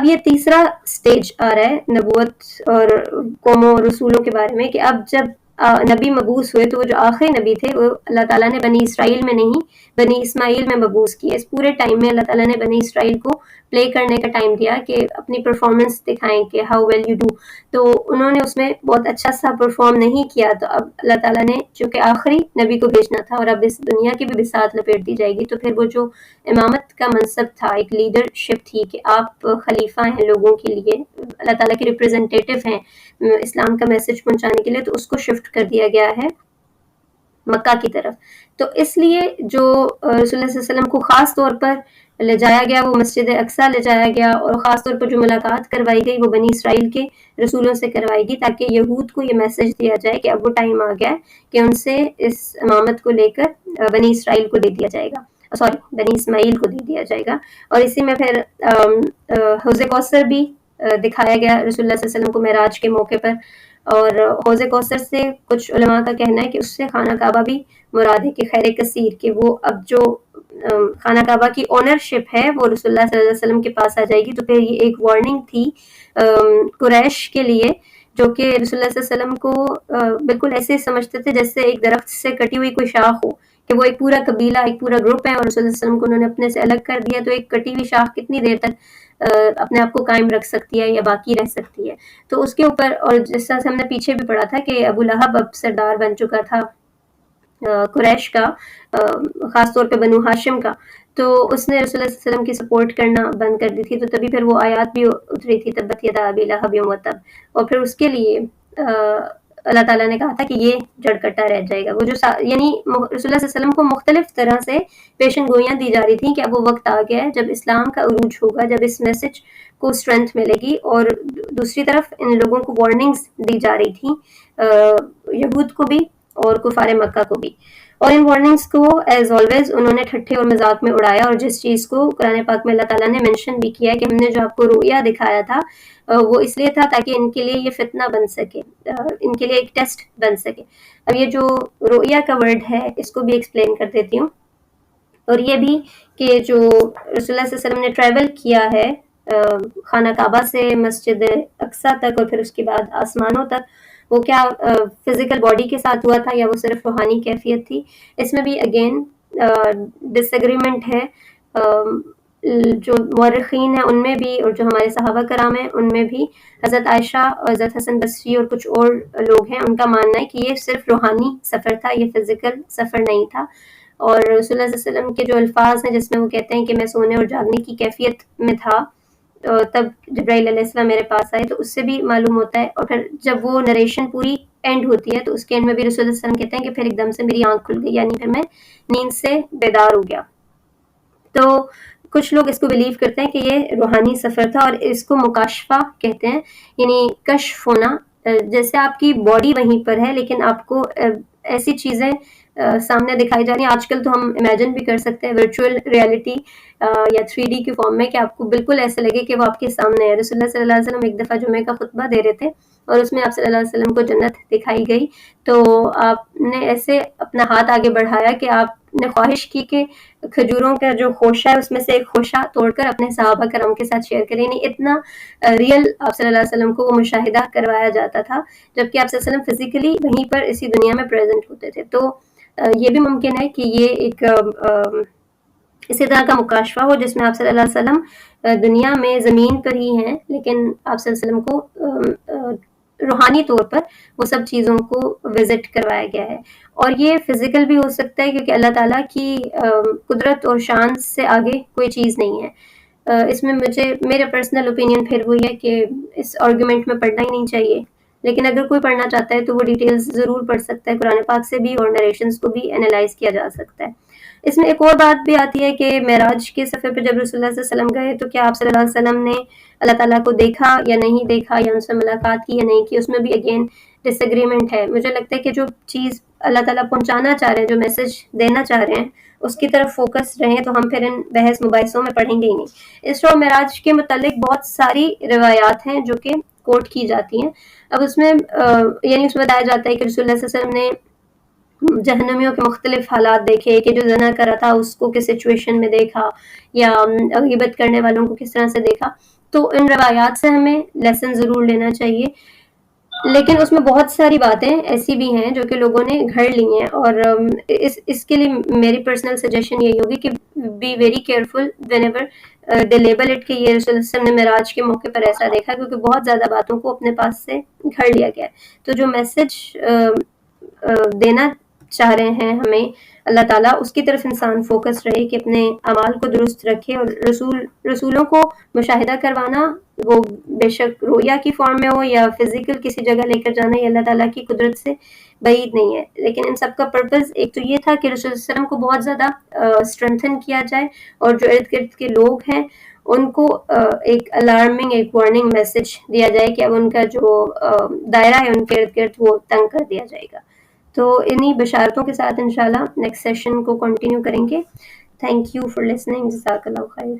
اب یہ تیسرا سٹیج آ رہا ہے نبوت اور قوموں اور رسولوں کے بارے میں کہ اب جب نبی مبعوث ہوئے تو وہ جو آخری نبی تھے وہ اللہ تعالیٰ نے بنی اسرائیل میں نہیں بنی اسماعیل میں مبعوث کیے. اس پورے ٹائم میں اللہ تعالیٰ نے بنی اسرائیل کو پلے کرنے کا ٹائم دیا کہ اپنی پرفارمنس دکھائیں کہ ہاؤ ویل یو ڈو. تو انہوں نے اس میں بہت اچھا سا پرفارم نہیں کیا, تو اب اللہ تعالیٰ نے چونکہ آخری نبی کو بھیجنا تھا اور اب اس دنیا کی بھی بساط لپیٹ دی جائے گی, تو پھر وہ جو امامت کا منصب تھا, ایک لیڈرشپ تھی کہ آپ خلیفہ ہیں لوگوں کے لیے, اللہ تعالیٰ کے ریپرزینٹیٹو ہیں اسلام کا میسج پہنچانے کے لیے, تو اس کو شفٹ کر دیا گیا ہے مکہ کی طرف. تو اس لیے جو رسول اللہ صلی اللہ علیہ وسلم کو خاص طور پر لے جایا گیا وہ مسجد اقصیٰ لے جایا گیا, اور خاص طور پر جو ملاقات کروائی گئی وہ بنی اسرائیل کے رسولوں سے کروائی گئی تاکہ یہود کو یہ میسج دیا جائے کہ اب وہ ٹائم آ گیا ہے کہ ان سے اس امامت کو لے کر بنی اسرائیل کو دے دیا جائے گا, بنی اسماعیل کو دے دیا جائے گا. اور اسی میں پھر حوض کوثر بھی دکھایا گیا رسول اللہ صلی اللہ علیہ وسلم کو معراج کے موقع پر, اور حوض کوثر سے کچھ علماء کا کہنا ہے کہ اس سے خانہ کعبہ بھی مراد ہے کہ خیر کثیر, کہ وہ اب جو خانہ کعبہ کی اونرشپ ہے وہ رسول اللہ صلی اللہ علیہ وسلم کے پاس آ جائے گی. تو پھر یہ ایک وارننگ تھی قریش کے لیے جو کہ رسول اللہ صلی اللہ علیہ وسلم کو بالکل ایسے سمجھتے تھے جیسے ایک درخت سے کٹی ہوئی کوئی شاخ ہو, کہ وہ ایک پورا قبیلہ ایک پورا گروپ ہے اور رسول اللہ صلی اللہ علیہ وسلم کو انہوں نے اپنے سے الگ کر دیا, تو ایک کٹی ہوئی شاخ کتنی دیر تک اپنے آپ کو قائم رکھ سکتی ہے یا باقی رہ سکتی ہے. تو اس کے اوپر, اور جس طرح سے ہم نے پیچھے بھی پڑھا تھا کہ ابو لہب اب سردار بن چکا تھا قریش کا, خاص طور پہ بنو ہاشم کا, تو اس نے رسول اللہ صلی اللہ علیہ وسلم کی سپورٹ کرنا بند کر دی تھی. تو تبھی پھر وہ آیات بھی اتری تھی تبت یدا ابی لہب وتب, اور پھر اس کے لیے اللہ تعالیٰ نے کہا تھا کہ یہ جڑ کٹا رہ جائے گا. وہ جو یعنی رسول اللہ صلی اللہ علیہ وسلم کو مختلف طرح سے پیشن گوئیاں دی جا رہی تھیں کہ اب وہ وقت آ گیا ہے جب اسلام کا عروج ہوگا, جب اس میسج کو اسٹرینتھ ملے گی. اور دوسری طرف ان لوگوں کو وارننگز دی جا رہی تھیں یہود کو بھی اور کفار مکہ کو بھی, اور ان وارننگز کو ایز آلویز انہوں نے ٹھٹھے اور مذاق میں اڑایا. اور جس چیز کو قرآن پاک میں اللہ تعالیٰ نے مینشن بھی کیا ہے کہ ہم نے جو آپ کو رؤیا دکھایا تھا وہ اس لیے تھا تاکہ ان کے لیے یہ فتنہ بن سکے, ان کے لیے ایک ٹیسٹ بن سکے. اب یہ جو رؤیا کا ورڈ ہے اس کو بھی ایکسپلین کر دیتی ہوں, اور یہ بھی کہ جو رسول اللہ صلی اللہ علیہ وسلم نے ٹریول کیا ہے خانہ کعبہ سے مسجد اقصیٰ تک اور پھر اس کے بعد آسمانوں تک, وہ کیا فزیکل باڈی کے ساتھ ہوا تھا یا وہ صرف روحانی کیفیت تھی. اس میں بھی اگین ڈس ایگریمنٹ ہے, جو مورخین ہیں ان میں بھی اور جو ہمارے صحابہ کرام ہیں ان میں بھی. حضرت عائشہ اور حضرت حسن بصری اور کچھ اور لوگ ہیں, ان کا ماننا ہے کہ یہ صرف روحانی سفر تھا, یہ فزیکل سفر نہیں تھا. اور رسول اللہ صلی اللہ علیہ وسلم کے جو الفاظ ہیں جس میں وہ کہتے ہیں کہ میں سونے اور جاگنے کی کیفیت میں تھا تب جبرائیل علیہ السلام میرے پاس آئے, تو اس سے بھی معلوم ہوتا ہے. اور پھر جب وہ نریشن پوری اینڈ ہوتی ہے تو اس کے اینڈ میں بھی رسول اللہ صلی اللہ علیہ وسلم کہتے ہیں کہ پھر ایک دم سے میری آنکھ کھل گئی, یعنی پھر میں نیند سے بیدار ہو گیا. تو کچھ لوگ اس کو بلیو کرتے ہیں کہ یہ روحانی سفر تھا, اور اس کو مکاشفہ کہتے ہیں, یعنی کشف ہونا, جیسے آپ کی باڈی وہیں پر ہے لیکن آپ کو ایسی چیزیں سامنے دکھائی جا رہی ہیں. آج کل تو ہم امیجن بھی کر سکتے ہیں ورچوئل ریالٹی یا 3D کے فارم میں کہ آپ کو بالکل ایسے لگے کہ وہ آپ کے سامنے ہے. رسول اللہ صلی اللہ علیہ وسلم ایک دفعہ جمعے کا خطبہ دے رہے تھے اور اس میں آپ صلی اللہ علیہ وسلم کو جنت دکھائی گئی, تو آپ نے ایسے اپنا ہاتھ آگے بڑھایا کہ آپ نے خواہش کی کہ کھجوروں کا جو خوشہ ہے اس میں سے ایک خوشہ توڑ کر اپنے صحابہ کرام کے ساتھ شیئر کریں. نہیں, اتنا ریئل آپ صلی اللہ علیہ وسلم کو وہ مشاہدہ کروایا جاتا تھا جبکہ آپ صلی اللہ علیہ وسلم فزیکلی وہیں پر اسی دنیا میں پریزنٹ ہوتے تھے. تو یہ بھی ممکن ہے کہ یہ ایک اسی طرح کا مکاشفہ ہو جس میں آپ صلی اللہ علیہ وسلم دنیا میں زمین پر ہی ہیں لیکن آپ صلی اللہ علیہ وسلم کو روحانی طور پر وہ سب چیزوں کو وزٹ کروایا گیا ہے. اور یہ فزیکل بھی ہو سکتا ہے کیونکہ اللہ تعالیٰ کی قدرت اور شان سے آگے کوئی چیز نہیں ہے. اس میں مجھے میرا پرسنل اوپینین پھر وہی ہے کہ اس آرگومنٹ میں پڑھنا ہی نہیں چاہیے, لیکن اگر کوئی پڑھنا چاہتا ہے تو وہ ڈیٹیلز ضرور پڑھ سکتا ہے, قرآن پاک سے بھی اور نریشنز کو بھی انالائز کیا جا سکتا ہے. اس میں ایک اور بات بھی آتی ہے کہ معراج کے سفر پہ جب رسول اللہ صلی اللہ علیہ وسلم گئے تو کیا آپ صلی اللہ علیہ وسلم نے اللہ تعالیٰ کو دیکھا یا نہیں دیکھا یا ان سے ملاقات کی یا نہیں کی, اس میں بھی اگین ڈس ایگریمنٹ ہے. مجھے لگتا ہے کہ جو چیز اللہ تعالیٰ پہنچانا چاہ رہے ہیں, جو میسج دینا چاہ رہے ہیں, اس کی طرف فوکس رہیں تو ہم پھر ان بحث مباحثوں میں پڑھیں گے ہی نہیں. اسراء و معراج کے متعلق بہت ساری روایات ہیں جو کہ کوٹ کی جاتی ہیں. اب اس میں یعنی اس میں بتایا جاتا ہے کہ رسول اللہ صلی اللہ علیہ وسلم نے جہنمیوں کے مختلف حالات دیکھے کہ جو زنا کرا تھا اس کو کس سچویشن میں دیکھا، یا غیبت کرنے والوں کو کس طرح سے دیکھا. تو ان روایات سے ہمیں لیسن ضرور لینا چاہیے، لیکن اس میں بہت ساری باتیں ایسی بھی ہیں جو کہ لوگوں نے گھڑ لی ہیں، اور اس کے لیے میری پرسنل سجیشن یہی ہوگی کہ be very careful whenever they label it کہ یہ رسول اللہ صلی اللہ علیہ وسلم نے معراج کے موقع پر ایسا دیکھا، کیونکہ بہت زیادہ باتوں کو اپنے پاس سے گھڑ لیا گیا ہے. تو جو میسج دینا چاہ رہے ہیں ہمیں اللہ تعالیٰ، اس کی طرف انسان فوکس رہے کہ اپنے اعمال کو درست رکھے، اور رسولوں کو مشاہدہ کروانا، وہ بے شک رویا کی فارم میں ہو یا فزیکل کسی جگہ لے کر جانا، یہ اللہ تعالیٰ کی قدرت سے بعید نہیں ہے. لیکن ان سب کا پرپز ایک تو یہ تھا کہ رسول اللہ علیہ وسلم کو بہت زیادہ اسٹرینتھن کیا جائے، اور جو ارد گرد کے لوگ ہیں ان کو ایک الارمنگ، ایک وارننگ میسج دیا جائے کہ اب ان کا جو دائرہ ہے ان کے ارد گرد وہ تنگ کر دیا جائے گا. تو انہی بشارتوں کے ساتھ انشاءاللہ نیکسٹ سیشن کو کنٹینیو کریں گے. Thank you for listening. جزاک اللہ خیر.